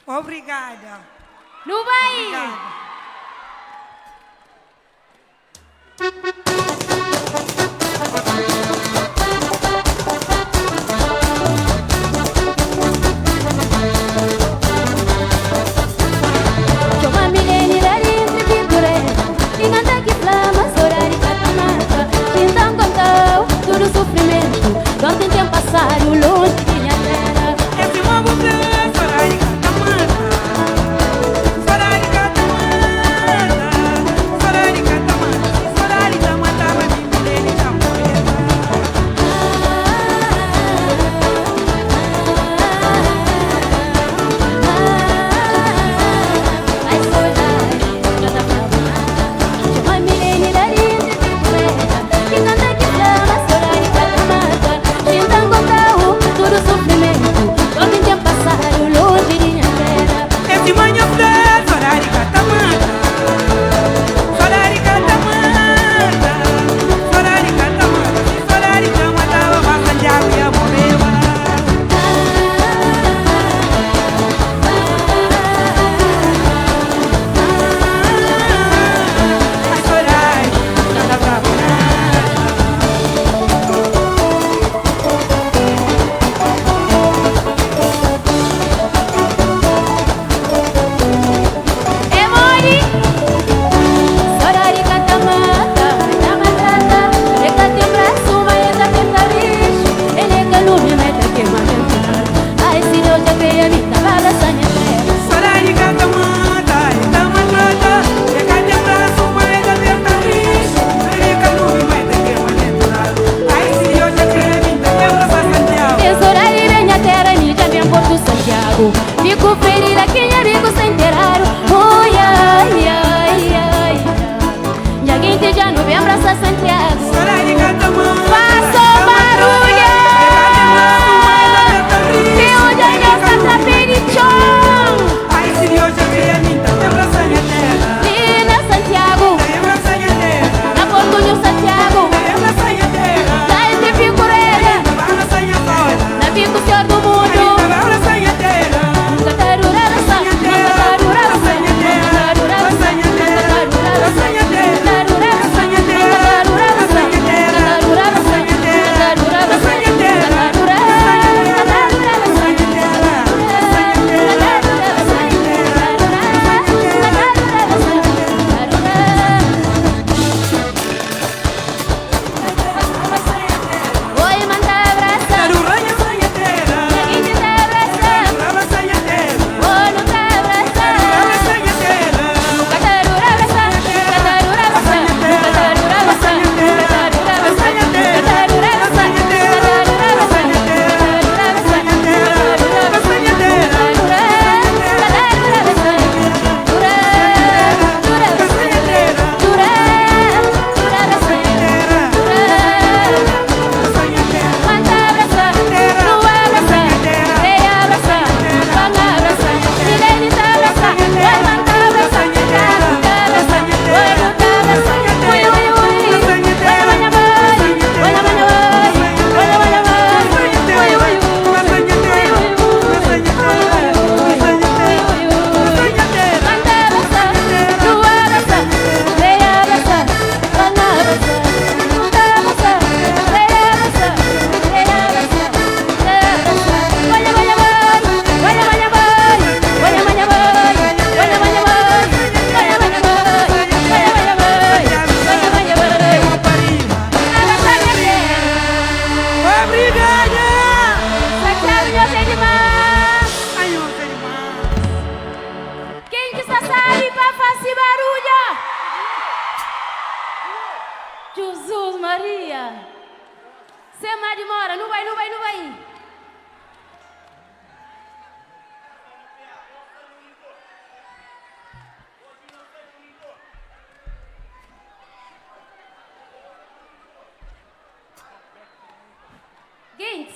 Obrigada. Não vai! Obrigada. Fico ferida que amigos se enteraram. Oi, ai, ai, ai. Já alguém te já não vem abraçar Santiago. Faço barulho. Que hoje é essa taperichão. Lina Santiago. Na Portunho Santiago. Da entre figurera. Na Pico Senhor do Mundo. Jesus Maria. Sem mais demora, não vai. Guintes,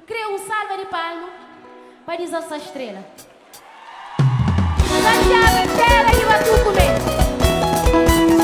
cria um salva de palmo para dizer essa estrela. Santiago, estrela que vai tu comer.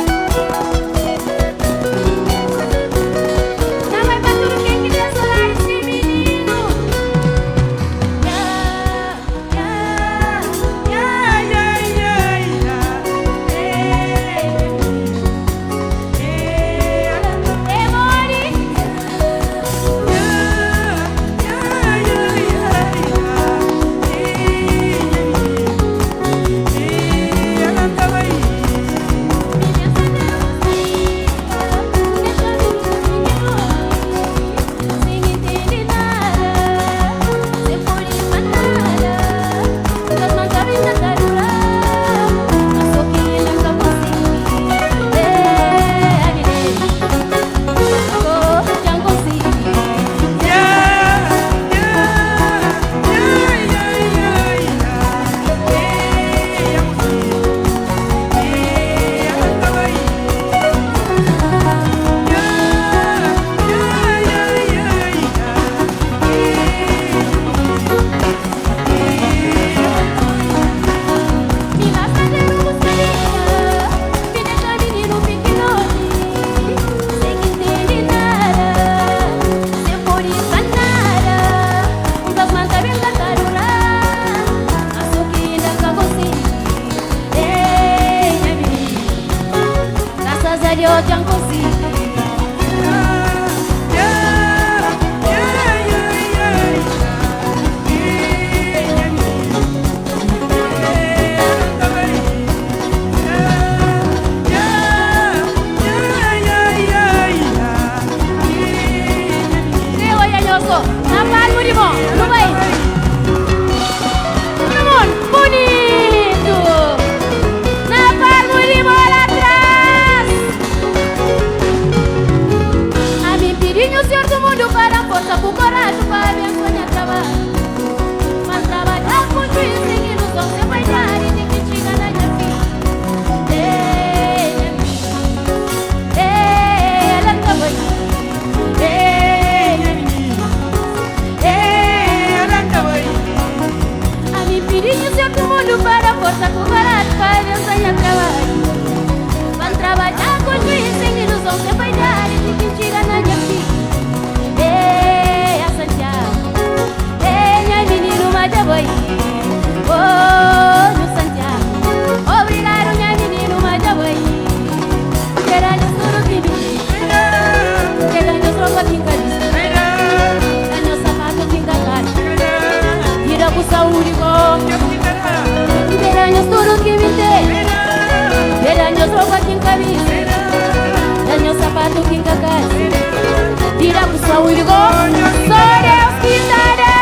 mundo para a força, com coragem para abençoar trabalho. Mas trabalhar com juiz, sem ilusão, sem vaidade, de que te engana de fim. Ela acabou aí. Ela acabou aí. A me pedir sempre mundo para a força, com coragem para abençoar trabalho. Mas trabalhar com juiz, sem ilusão, sem vaidade, de que te engana de fim. Oh, no Santiago, obrigado, minha menina, mas já vou. Querendo tudo que me querendo roupa que cabeça, querendo sapato que cagado, tira pro saúde bom. Querendo tudo que me tem, querendo roupa que cabeça, querendo sapato que cagado, tira pro saúde bom. Só Deus que dará.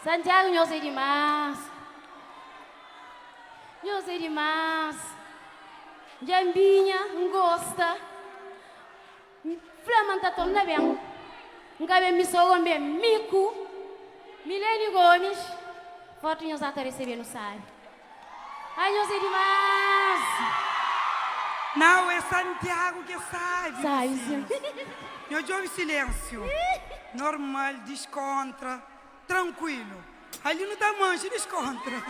Santiago, eu sei demais. Eu sei demais. Jambinha, gosta. Flamanta tom na bem. Ngabe mi sogo mbe miku. Milene Gomes. Forte nós até receber no sai. Ai, nós demais. Não, é Santiago que sai. Sai, sim. Eu ouvi silêncio. Normal, descontra, tranquilo. Ali não tá mancha, descontra.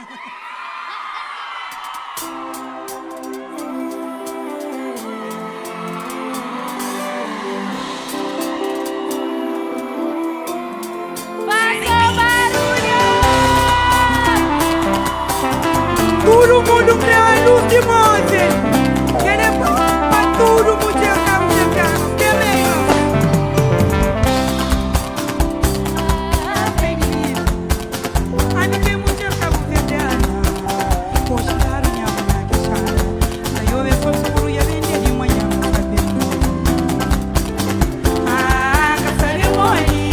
Todo mundo quer a luz de monte. Ele é para todo mundo que acaba de ficar. Que legal. A ninguém muito acaba de ficar. Poxa, claro, minha mãe que chora. Aí eu vejo o seguro e a vender de manhã. Ah, que cerimônia.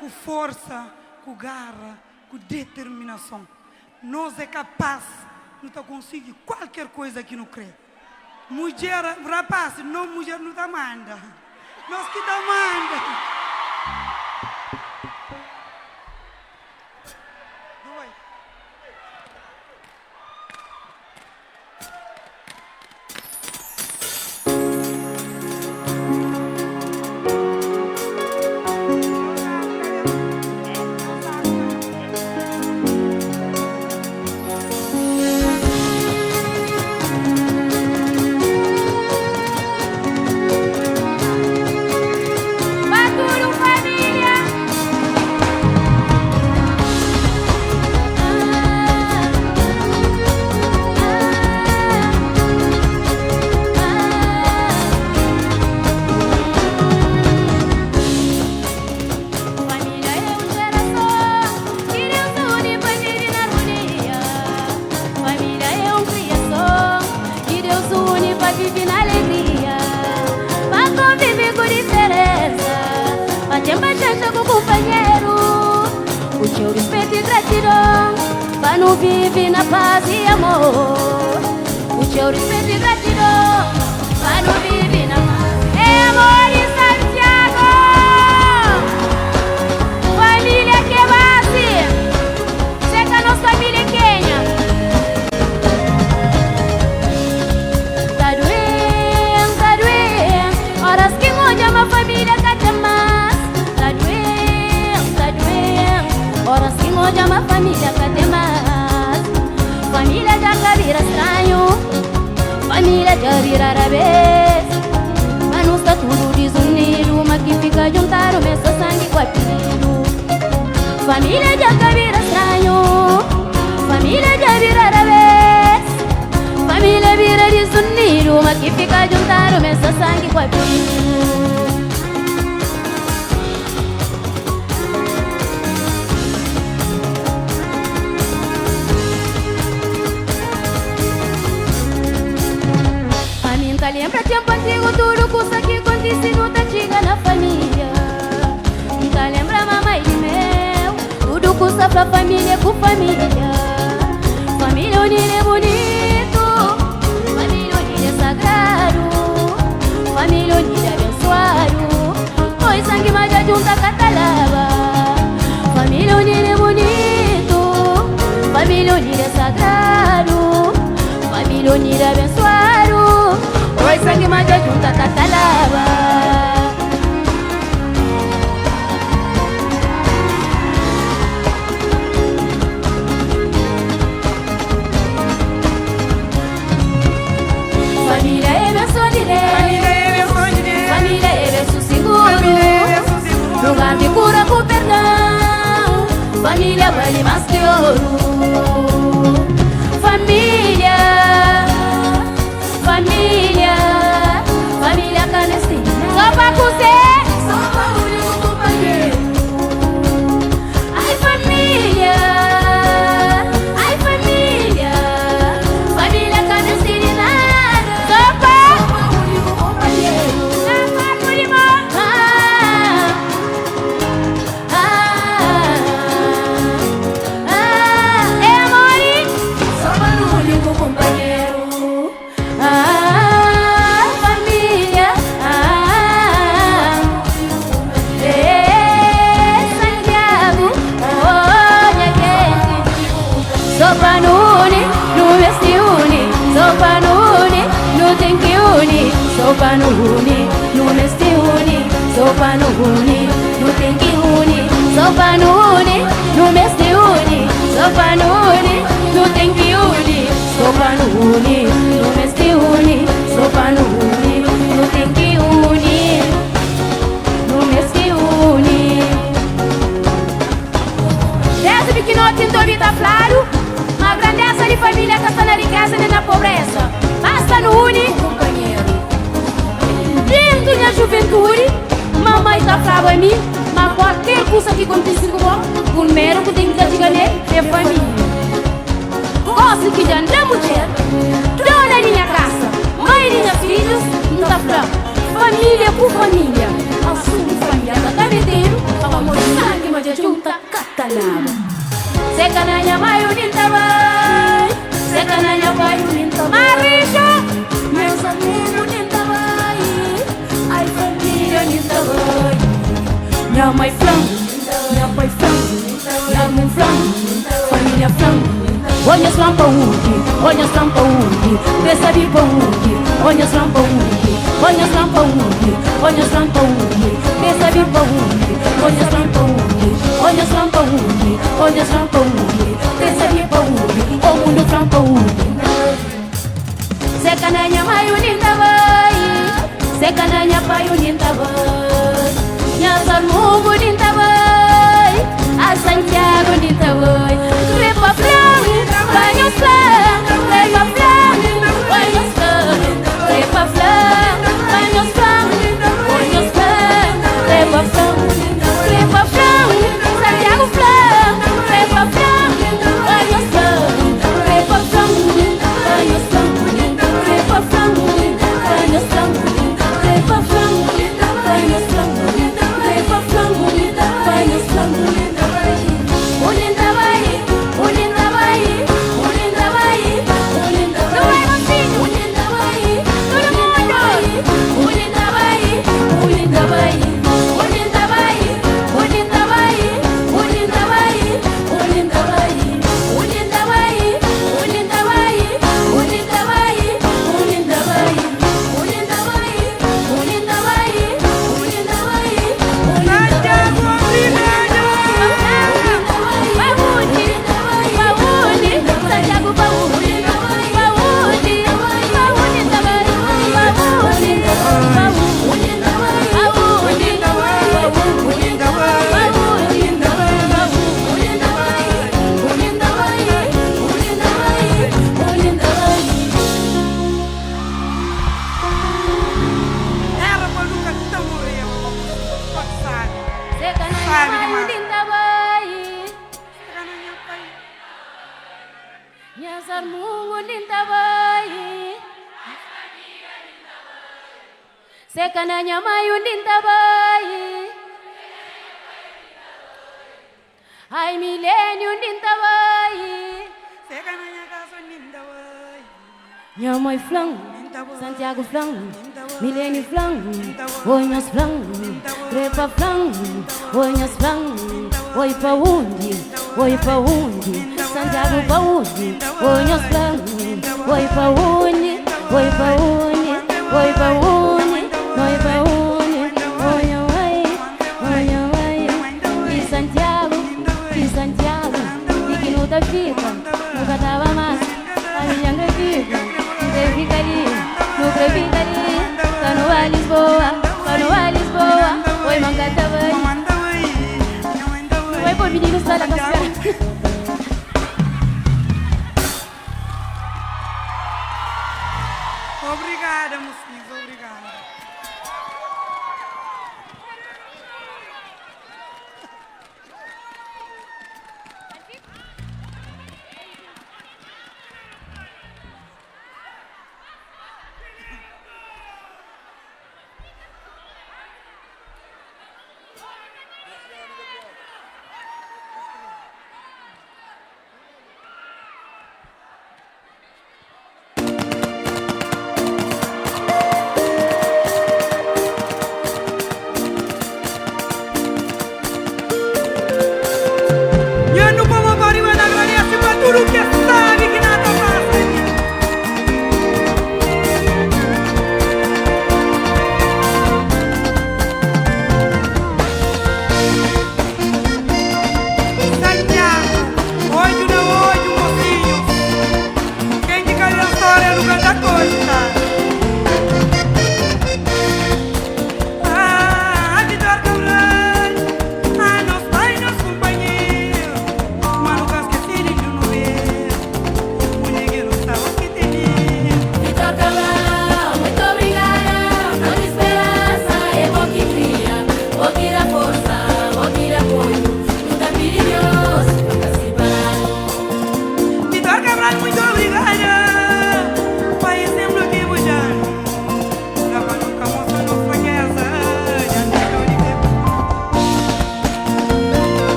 com força, com garra, com determinação. Nós é capaz, não tá conseguir qualquer coisa que não crê. Mulher, rapaz, não mulher não tá manda. Nós que tá manda. Vive na paz e amor. O teu respeito e gratidão, mas não vive na paz. É amor em Santiago. Família que base, chega a nossa família em Quênia. Tá doendo, horas que não uma família que te mais. Tá doendo, horas que não uma família que te mais. Família já vira estranho, família já vira revés. Mas não está tudo desunido, mas que fica juntar o mesmo sangue com apelido. Família já vira estranho, família já vira revés. Família vira desunido, mas que fica juntar o mesmo sangue com apelido. Lembra tempo antigo, tudo coisa que acontece não tá chega na família. Nunca lembra mamãe de mel, tudo coisa pra família com família. Família unida é bonito, família unida é sagrado, família unida é abençoado, pois sangue mais junta catalaba. Família unida é bonito, família unida é sagrado, família unida é abençoado, pois sangue mais junta catalaba. Família é benção de Deus, família é benção seguro, lugar de cura com perdão, família vale mais que ouro. Família, família, família clandestina. Só pra você, só pra o único companheiro. Ai família, família clandestina. Só pra o único companheiro. Só pra o único. É amor. Só para o único companheiro. Sopanune, no vesti uni, sopanune, no tem que uni, sopanune, no vesti uni, sopanune, no tem que uni, sopanune, no vesti uni, sopanune, no tem que uni, sopanune, no vesti uni, sopanune, no tem que uni, no vesti uni. Desde que não tem vida claro. A grandeza de família que está na riqueza e na pobreza. Basta no uni, companheiro. Dentro da juventude, mamãe está fraca em mim, mas qualquer coisa que acontece com o primeiro que tem que chegar é família. Gosto que já não mulher, dona de minha casa, mãe de minhas filhos, não está fraca. Família por família, assunto família, está inteiro, para amor de sangue. de junta catalaba. Seca na minha mãe unita vai, seca na minha pai unita Marisho, meus amigos unita vai, ai família unita vai. Minha mãe flango, minha pai flango, minha mãe flango, família flango. Olha as lampas olha as lampas dessa viva olha as lampas olha as lampas olha as lampas dessa viva olha as lampas olha as lampas olha as lampas dessa viva o mundo trampa seca na minha mãe unida vai seca na minha pai unida vai minha salmo unida vai a Santiago unida vai trepa flango banho flango trepa flango banho flango trepa flango banho flango trepa flango trepa flango Santiago flango trepa flango banho flango trepa flango banho flango trepa flango banho flango trepa flango banho flango trepa flango banho flango Ulinda vai, ulinda vai, ulinda vai, ulinda vai, ulinda vai, todo mundo, ulinda vai, ulinda vai, ulinda vai, ulinda vai, ulinda vai, ulinda vai, ulinda vai, ulinda vai, ulinda vai, ulinda vai, ulinda vai, ulinda vai, ulinda Era para nunca tão morrer. Pode sabe. Seca na Sabe minha demais. linda vai. Seca na minha pai. Minha sarmungo linda vai. Seca na minha mãe linda vai. Ai milênio linda vai. Seca na minha casa linda vai. Minha mãe flango, Santiago flango, milênio flango, onhas flango, trepa flango, onhas flango, oi pra onde, Santiago pra onde, onhas flango, oi pra onde, oi pra onde, oi pra onde, oi pra onde, onha vai, e Santiago, e que não tá fica, nunca tava mais, a minha fica. Nunca ficaria, tá no ar Lisboa, oi Mangata vai, oi por meninos da Cascara. Obrigada, mocinhos, obrigada.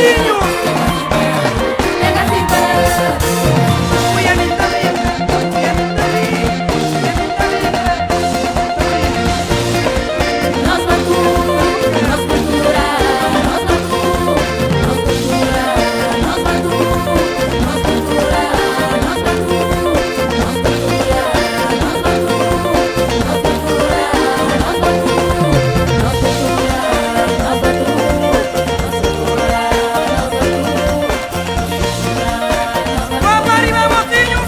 mocinho. Oi, Anitta linda. Oi, Anitta linda. Nós batu, nós cultura, nós batu, nós cultura, nós batu, nós cultura, nós batu, nós cultura, nós batu, nós cultura, nós batu, nós cultura, nós batu, Vamos arriba, mocinho.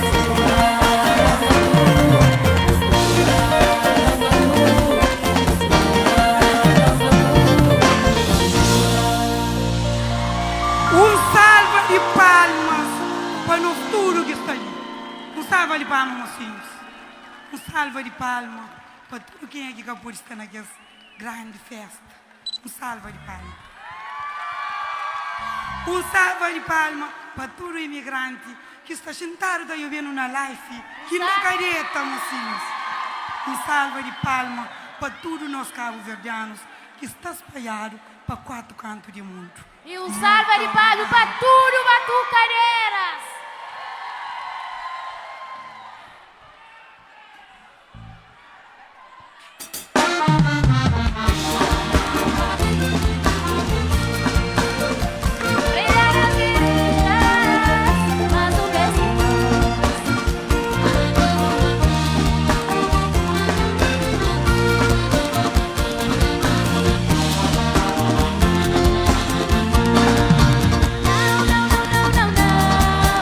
Salva de palmas para o futuro que está ali. Salva de palmas, mocinhos. Salva de palmas para tudo quem é que acabou de estar naquela grande festa. Salva de palmas. Salva de palmas para todo imigrante que está sentado aí vendo na live, que na careta, mocinhos. Salva de palmas para todos nós cabo-verdianos que está espalhado para 4 cantos do mundo. E salva de palmas para tudo, Batucadeiras. Obrigada, queridas, mais um não, não, não, não, não.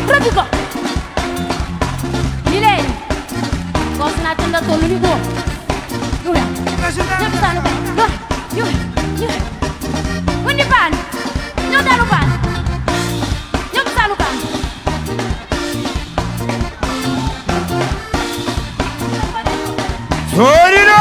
Radico. Milene. Gosto na tenda tolo ni go. Yuya. Nyoka tano ban. Yuya. Undi ban. Nyoka tano ban. Nyoka tano ban. Sorino!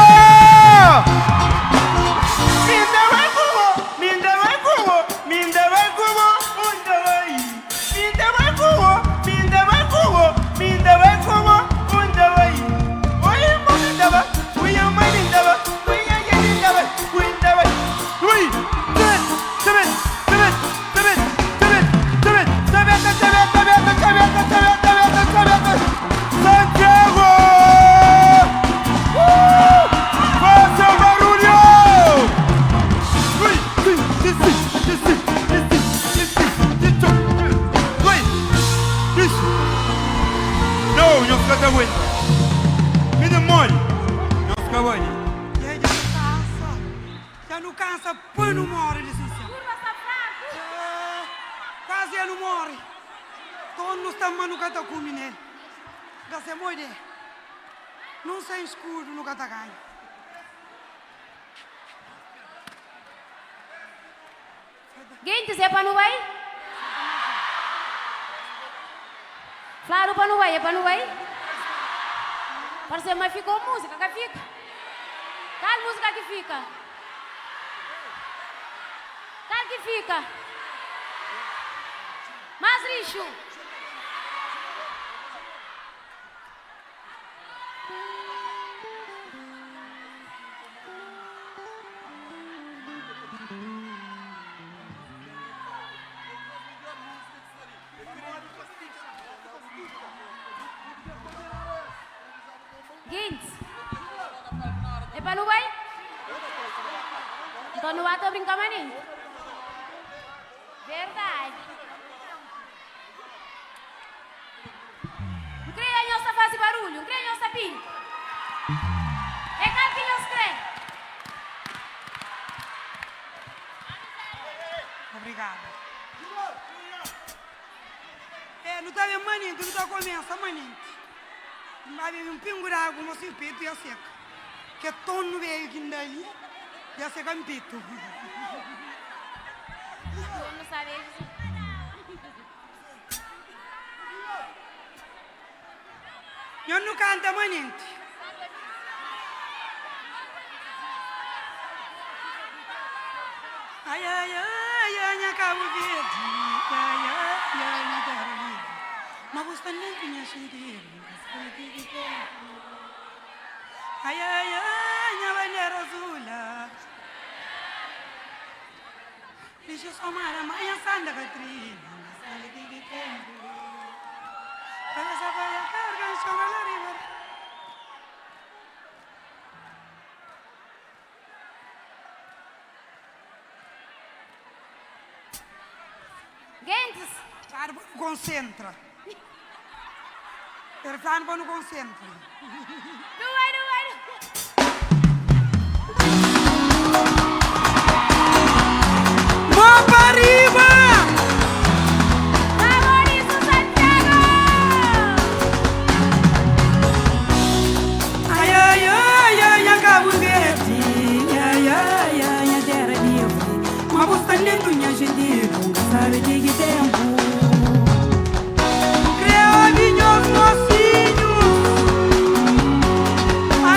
Já não cansa, põe no more, licença. Quase não morre. Todo mundo está no catacumbi nele. Da se moide. Não sem escudo no catacanho. Gente, você é para não vai? Claro, para não vai, é para não vai? Parece, mas ficou música, que fica? Qual música que fica? Qual que fica? Mais lixo. Gins. É para não vai? Então não vai brincar mais nem. Verdade. Não creia em nossa faz barulho, não creia em nossa pinta. É claro que nós creem. Obrigada. Não está bem maninho, não está comendo, maninho. Mas um pingo de água, mas o peito ia seca. Que é tono veio aqui daí, ia secar um peito. Não sabe isso. Eu não canto, maninho. Ai, ai, ai, ai, minha cabo verde. Ai, ai, ai, minha terra livre. Mas você nem tinha sentido. Ai, ai, ai, minha bandeira azul. Deixa eu somar a manhã santa Catrina. Essa vai a carga, chama na riva. Gentes. Sarbo, concentra. Perfano, não concentra. Não vai. Mão para arriba! Maurício Santiago! Ai, ai, ai, ai, ai, Cabo Verde. Ai, ai, ai, a terra livre. Mas você nem tinha gente, nunca sabe de que tempo. Creu vinhos mocinhos. A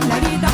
La vida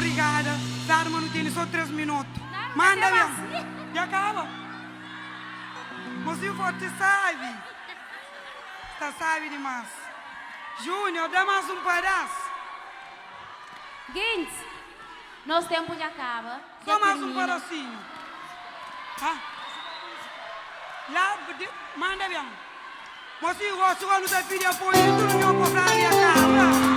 obrigada. Zara, mas não tem só 3 minutos. Manda mesmo. Já acaba. Mas se você sabe. Você sabe demais. Júnior, dá mais um pedaço. Guintes, nosso tempo já acaba. Só mais um pedacinho. Lá, manda bem. Mas se você não está pedindo apoio, tu não pode comprar a casa.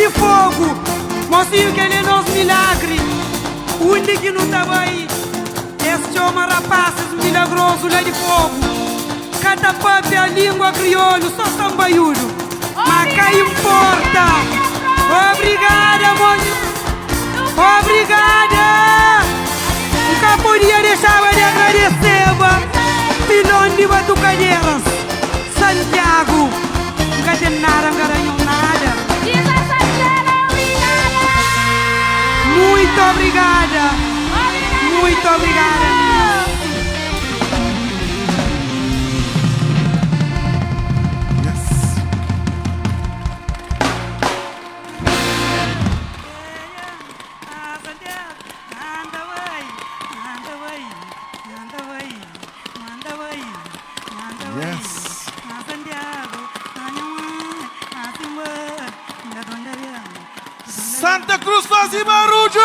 de fogo. Mocinho que ele é nosso milagre. Onde que não estava aí? Este homem rapazes milagroso lá de fogo. Cada papo a língua crioulo, só sambaiudo. Mas cá importa. Obrigada, mocinho. Obrigada. Nunca podia deixar de agradecer. Pilão de Batucadeiras. Santiago. Nunca tem nada, não ganhou nada. Muito obrigada. Muito obrigada. Santa Cruz faz barulho!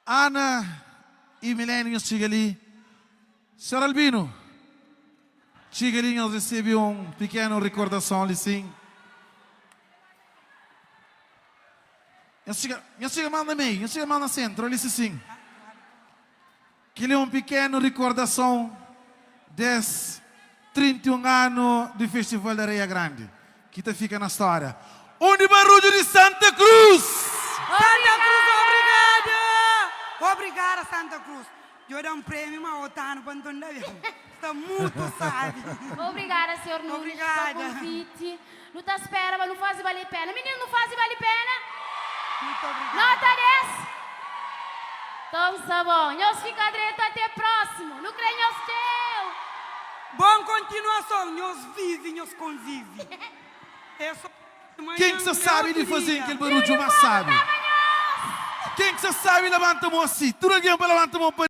Ana e Milênios Chigali. Senhor Albino, Chigalinhos recebe pequena recordação ali sim. Eu chego mal na meio, eu chego mal na centro, ali sim. Que é pequena recordação des 31 anos do Festival da Areia Grande. Que fica na história. Barulho de Santa Cruz! Santa Cruz, obrigada! Obrigada, Santa Cruz. Eu dou prêmio a Otano para não está muito sábio. Obrigada, senhor Nunes, Obrigada. pelo convite. Não te espera, mas não faz valer a pena. Menino, não faz valer a pena? Muito obrigada. Nota 10. Então, tá bom. Nós fica direito até próximo. Não creio nós teu. Boa continuação. Nós vivem, nós convivem. Quem que você sabe de fazer aquele barulho, mas sabe? Quem que você sabe levanta a mão assim? Tudo alguém para levantar a mão para